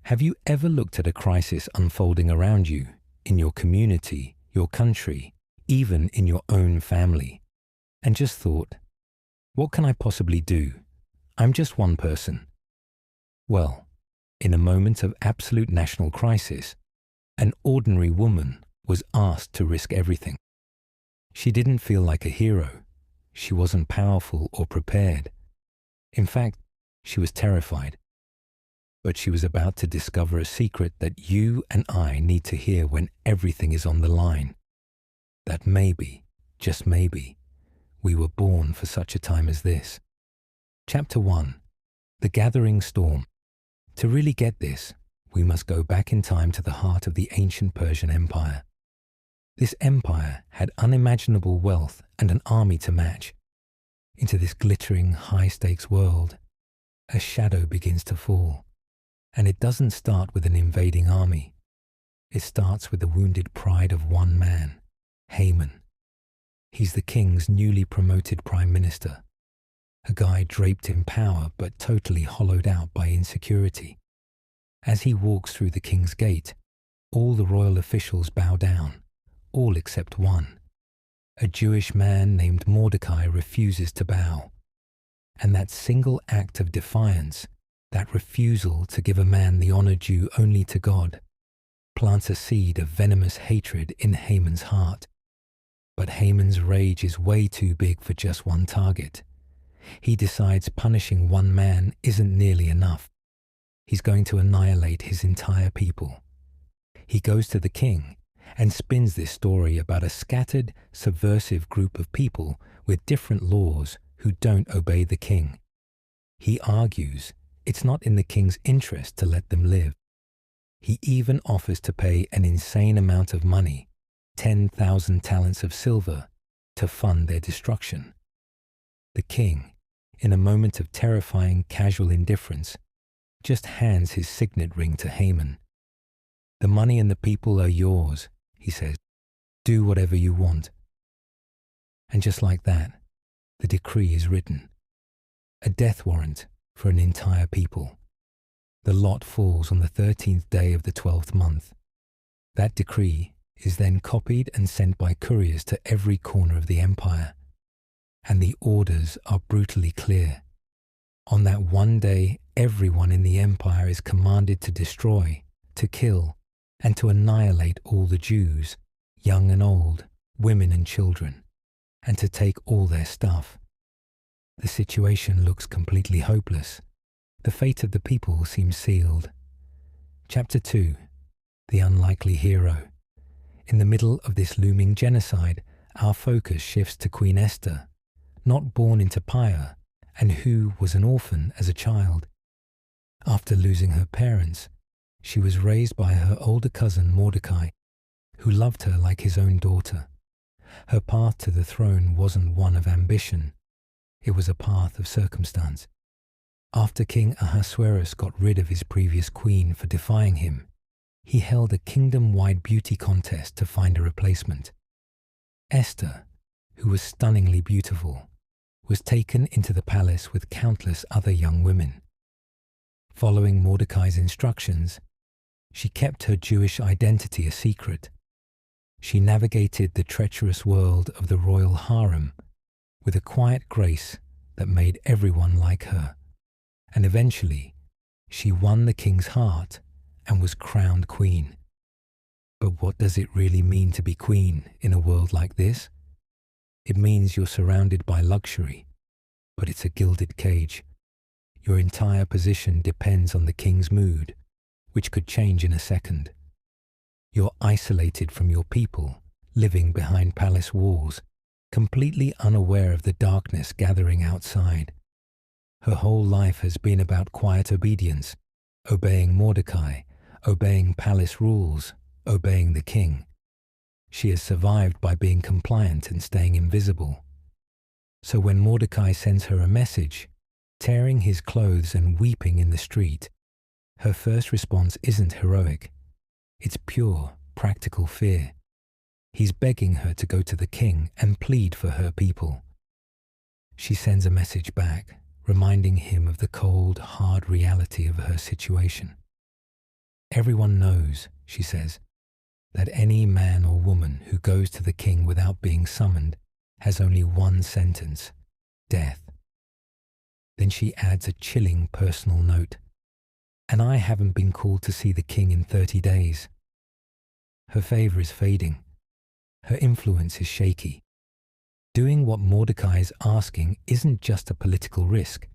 Have you ever looked at a crisis unfolding around you, in your community, your country, even in your own family, and just thought, what can I possibly do? I'm just one person. Well, in a moment of absolute national crisis, an ordinary woman was asked to risk everything. She didn't feel like a hero. She wasn't powerful or prepared. In fact, she was terrified. But she was about to discover a secret that you and I need to hear when everything is on the line. That maybe, just maybe, we were born for such a time as this. Chapter 1. The Gathering Storm. To really get this, we must go back in time to the heart of the ancient Persian Empire. This empire had unimaginable wealth and an army to match. Into this glittering, high-stakes world, a shadow begins to fall. And it doesn't start with an invading army. It starts with the wounded pride of one man, Haman. He's the king's newly promoted prime minister, a guy draped in power but totally hollowed out by insecurity. As he walks through the king's gate, all the royal officials bow down, all except one. A Jewish man named Mordecai refuses to bow. And that single act of defiance, that refusal to give a man the honor due only to God, plants a seed of venomous hatred in Haman's heart. But Haman's rage is way too big for just one target. He decides punishing one man isn't nearly enough. He's going to annihilate his entire people. He goes to the king and spins this story about a scattered, subversive group of people with different laws who don't obey the king. He argues it's not in the king's interest to let them live. He even offers to pay an insane amount of money, 10,000 talents of silver, to fund their destruction. The king, in a moment of terrifying casual indifference, just hands his signet ring to Haman. The money and the people are yours, he says. Do whatever you want. And just like that, the decree is written. A death warrant for an entire people. The lot falls on the 13th day of the 12th month. That decree is then copied and sent by couriers to every corner of the empire. And the orders are brutally clear. On that one day, everyone in the empire is commanded to destroy, to kill, and to annihilate all the Jews, young and old, women and children, and to take all their stuff. The situation looks completely hopeless. The fate of the people seems sealed. Chapter 2. The Unlikely Hero. In the middle of this looming genocide, our focus shifts to Queen Esther, not born into Tyre, and who was an orphan as a child. After losing her parents, she was raised by her older cousin Mordecai, who loved her like his own daughter. Her path to the throne wasn't one of ambition. It was a path of circumstance. After King Ahasuerus got rid of his previous queen for defying him, he held a kingdom-wide beauty contest to find a replacement. Esther, who was stunningly beautiful, was taken into the palace with countless other young women. Following Mordecai's instructions, she kept her Jewish identity a secret. She navigated the treacherous world of the royal harem with a quiet grace that made everyone like her. And eventually, she won the king's heart and was crowned queen. But what does it really mean to be queen in a world like this? It means you're surrounded by luxury, but it's a gilded cage. Your entire position depends on the king's mood, which could change in a second. You're isolated from your people, living behind palace walls, completely unaware of the darkness gathering outside. Her whole life has been about quiet obedience, obeying Mordecai, obeying palace rules, obeying the king. She has survived by being compliant and staying invisible. So when Mordecai sends her a message, tearing his clothes and weeping in the street, her first response isn't heroic. It's pure, practical fear. He's begging her to go to the king and plead for her people. She sends a message back, reminding him of the cold, hard reality of her situation. Everyone knows, she says, that any man or woman who goes to the king without being summoned has only one sentence: death. Then she adds a chilling personal note: and I haven't been called to see the king in 30 days. Her favor is fading. Her influence is shaky. Doing what Mordecai is asking isn't just a political risk.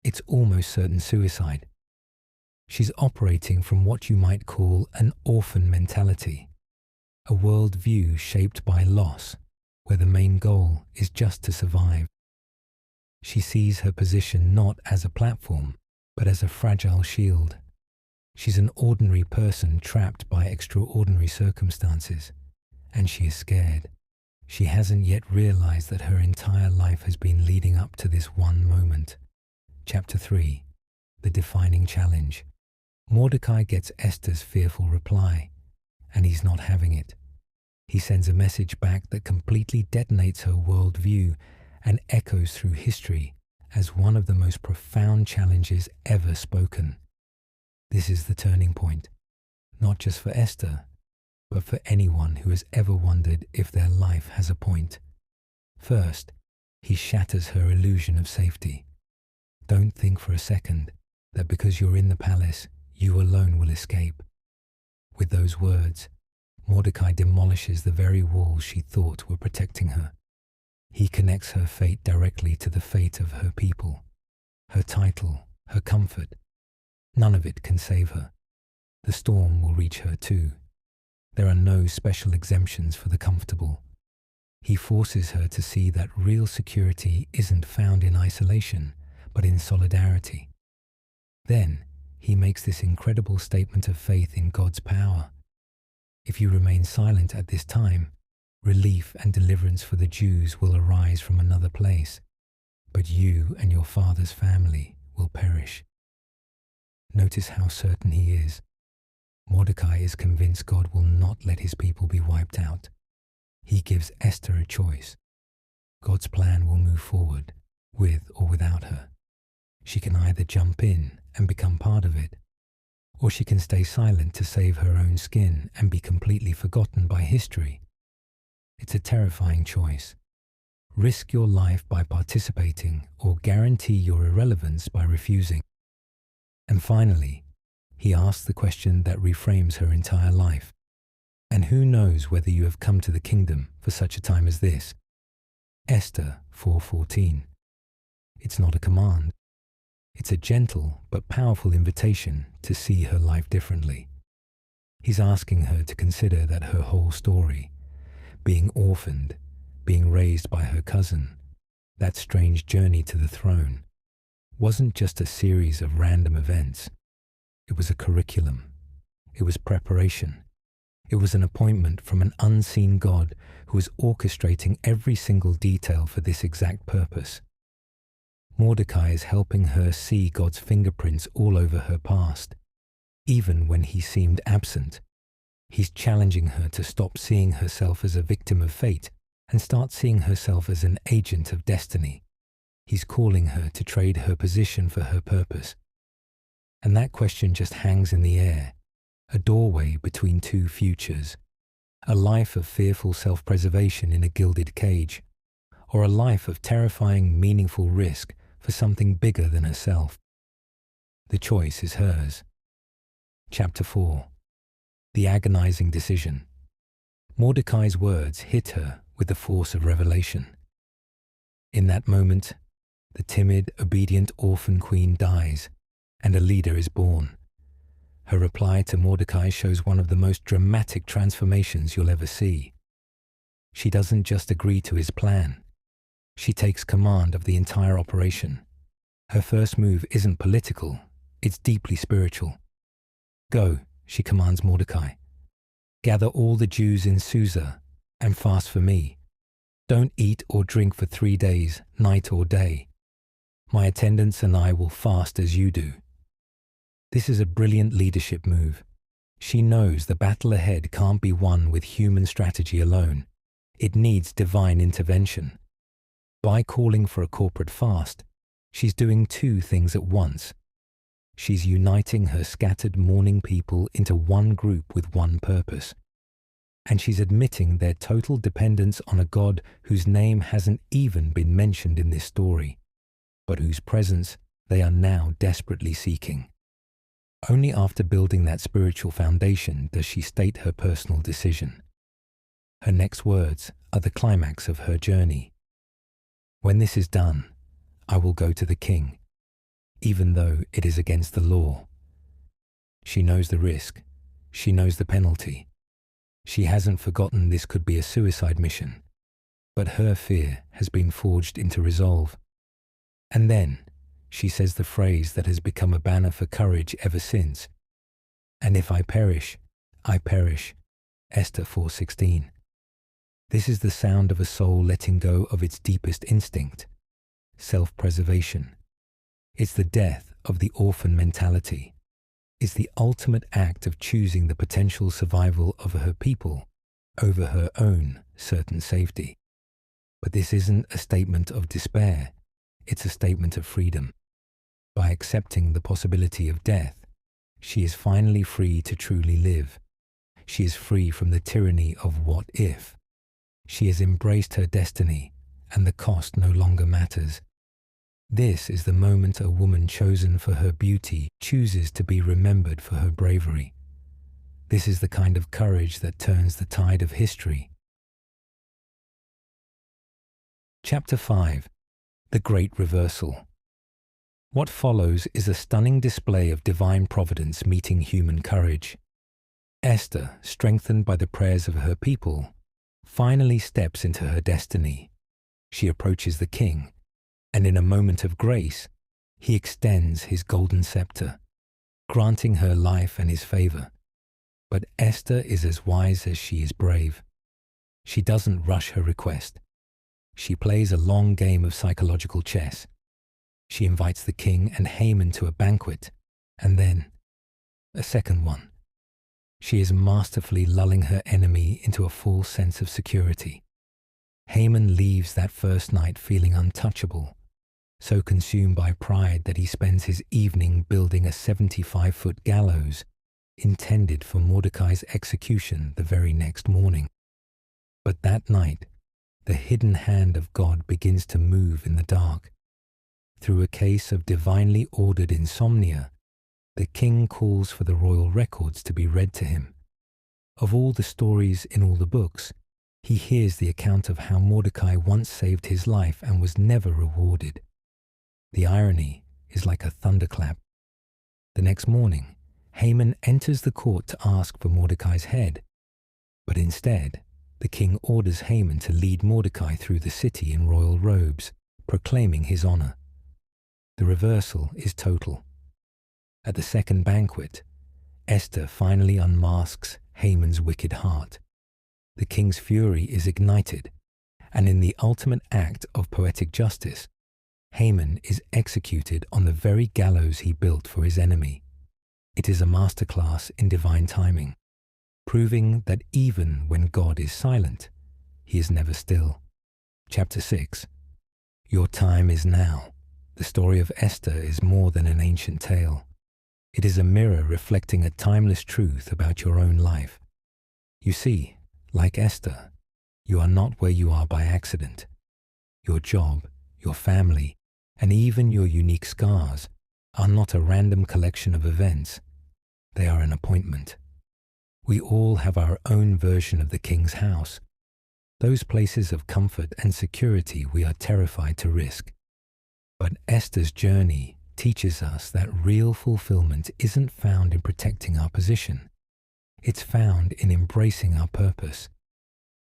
It's almost certain suicide. She's operating from what you might call an orphan mentality, a worldview shaped by loss, where the main goal is just to survive. She sees her position not as a platform, but as a fragile shield. She's an ordinary person trapped by extraordinary circumstances, and she is scared. She hasn't yet realized that her entire life has been leading up to this one moment. Chapter 3. The Defining Challenge. Mordecai gets Esther's fearful reply, and he's not having it. He sends a message back that completely detonates her worldview and echoes through history as one of the most profound challenges ever spoken. This is the turning point, not just for Esther, but for anyone who has ever wondered if their life has a point. First, he shatters her illusion of safety. Don't think for a second that because you're in the palace, you alone will escape. With those words, Mordecai demolishes the very walls she thought were protecting her. He connects her fate directly to the fate of her people, her title, her comfort. None of it can save her. The storm will reach her too. There are no special exemptions for the comfortable. He forces her to see that real security isn't found in isolation, but in solidarity. Then, he makes this incredible statement of faith in God's power. If you remain silent at this time, relief and deliverance for the Jews will arise from another place, but you and your father's family will perish. Notice how certain he is. Mordecai is convinced God will not let his people be wiped out. He gives Esther a choice. God's plan will move forward, with or without her. She can either jump in and become part of it, or she can stay silent to save her own skin and be completely forgotten by history. It's a terrifying choice. Risk your life by participating, or guarantee your irrelevance by refusing. And finally, he asks the question that reframes her entire life. And who knows whether you have come to the kingdom for such a time as this? Esther 4:14. It's not a command. It's a gentle but powerful invitation to see her life differently. He's asking her to consider that her whole story, being orphaned, being raised by her cousin, that strange journey to the throne, wasn't just a series of random events. It was a curriculum. It was preparation. It was an appointment from an unseen God who was orchestrating every single detail for this exact purpose. Mordecai is helping her see God's fingerprints all over her past, even when he seemed absent. He's challenging her to stop seeing herself as a victim of fate and start seeing herself as an agent of destiny. He's calling her to trade her position for her purpose. And that question just hangs in the air, a doorway between two futures, a life of fearful self-preservation in a gilded cage, or a life of terrifying, meaningful risk for something bigger than herself. The choice is hers. Chapter 4. The Agonizing Decision. Mordecai's words hit her with the force of revelation. In that moment, the timid, obedient orphan queen dies, and a leader is born. Her reply to Mordecai shows one of the most dramatic transformations you'll ever see. She doesn't just agree to his plan. She takes command of the entire operation. Her first move isn't political, it's deeply spiritual. Go, she commands Mordecai. Gather all the Jews in Susa and fast for me. Don't eat or drink for 3 days, night or day. My attendants and I will fast as you do. This is a brilliant leadership move. She knows the battle ahead can't be won with human strategy alone. It needs divine intervention. By calling for a corporate fast, she's doing two things at once. She's uniting her scattered mourning people into one group with one purpose. And she's admitting their total dependence on a God whose name hasn't even been mentioned in this story, but whose presence they are now desperately seeking. Only after building that spiritual foundation does she state her personal decision. Her next words are the climax of her journey. "When this is done, I will go to the king, even though it is against the law." She knows the risk. She knows the penalty. She hasn't forgotten this could be a suicide mission, but her fear has been forged into resolve. And then she says the phrase that has become a banner for courage ever since. "And if I perish, I perish." Esther 4:16. This is the sound of a soul letting go of its deepest instinct, self-preservation. It's the death of the orphan mentality. It's the ultimate act of choosing the potential survival of her people over her own certain safety. But this isn't a statement of despair. It's a statement of freedom. By accepting the possibility of death, she is finally free to truly live. She is free from the tyranny of what if. She has embraced her destiny, and the cost no longer matters. This is the moment a woman chosen for her beauty chooses to be remembered for her bravery. This is the kind of courage that turns the tide of history. Chapter 5. The Great Reversal. What follows is a stunning display of divine providence meeting human courage. Esther, strengthened by the prayers of her people, finally steps into her destiny. She approaches the king, and in a moment of grace, he extends his golden scepter, granting her life and his favor. But Esther is as wise as she is brave. She doesn't rush her request. She plays a long game of psychological chess. She invites the king and Haman to a banquet, and then a second one. She is masterfully lulling her enemy into a false sense of security. Haman leaves that first night feeling untouchable, so consumed by pride that he spends his evening building a 75-foot gallows intended for Mordecai's execution the very next morning. But that night, the hidden hand of God begins to move in the dark. Through a case of divinely ordered insomnia, the king calls for the royal records to be read to him. Of all the stories in all the books, he hears the account of how Mordecai once saved his life and was never rewarded. The irony is like a thunderclap. The next morning, Haman enters the court to ask for Mordecai's head, but instead, the king orders Haman to lead Mordecai through the city in royal robes, proclaiming his honor. The reversal is total. At the second banquet, Esther finally unmasks Haman's wicked heart. The king's fury is ignited, and in the ultimate act of poetic justice, Haman is executed on the very gallows he built for his enemy. It is a masterclass in divine timing, proving that even when God is silent, he is never still. Chapter 6. Your time is now. The story of Esther is more than an ancient tale. It is a mirror reflecting a timeless truth about your own life. You see, like Esther, you are not where you are by accident. Your job, your family, and even your unique scars are not a random collection of events. They are an appointment. We all have our own version of the king's house, those places of comfort and security we are terrified to risk. But Esther's journey teaches us that real fulfillment isn't found in protecting our position. It's found in embracing our purpose.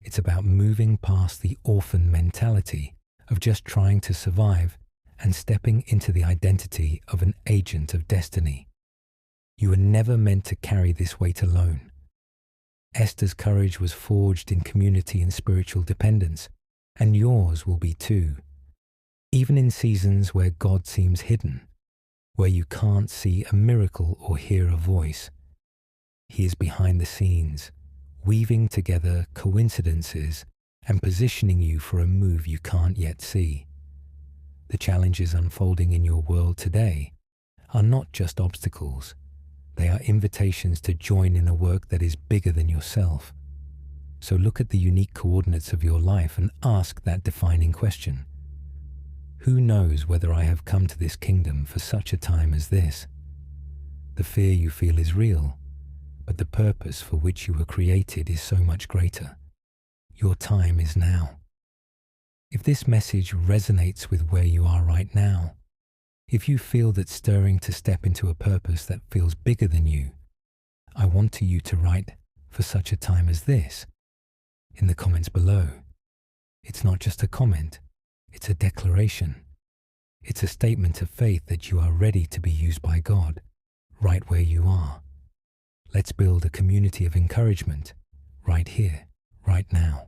It's about moving past the orphan mentality of just trying to survive and stepping into the identity of an agent of destiny. You were never meant to carry this weight alone. Esther's courage was forged in community and spiritual dependence, and yours will be too. Even in seasons where God seems hidden, where you can't see a miracle or hear a voice, he is behind the scenes, weaving together coincidences and positioning you for a move you can't yet see. The challenges unfolding in your world today are not just obstacles. They are invitations to join in a work that is bigger than yourself. So look at the unique coordinates of your life and ask that defining question. Who knows whether I have come to this kingdom for such a time as this? The fear you feel is real, but the purpose for which you were created is so much greater. Your time is now. If this message resonates with where you are right now, if you feel that stirring to step into a purpose that feels bigger than you, I want you to write "for such a time as this" in the comments below. It's not just a comment, it's a declaration. It's a statement of faith that you are ready to be used by God, right where you are. Let's build a community of encouragement, right here, right now.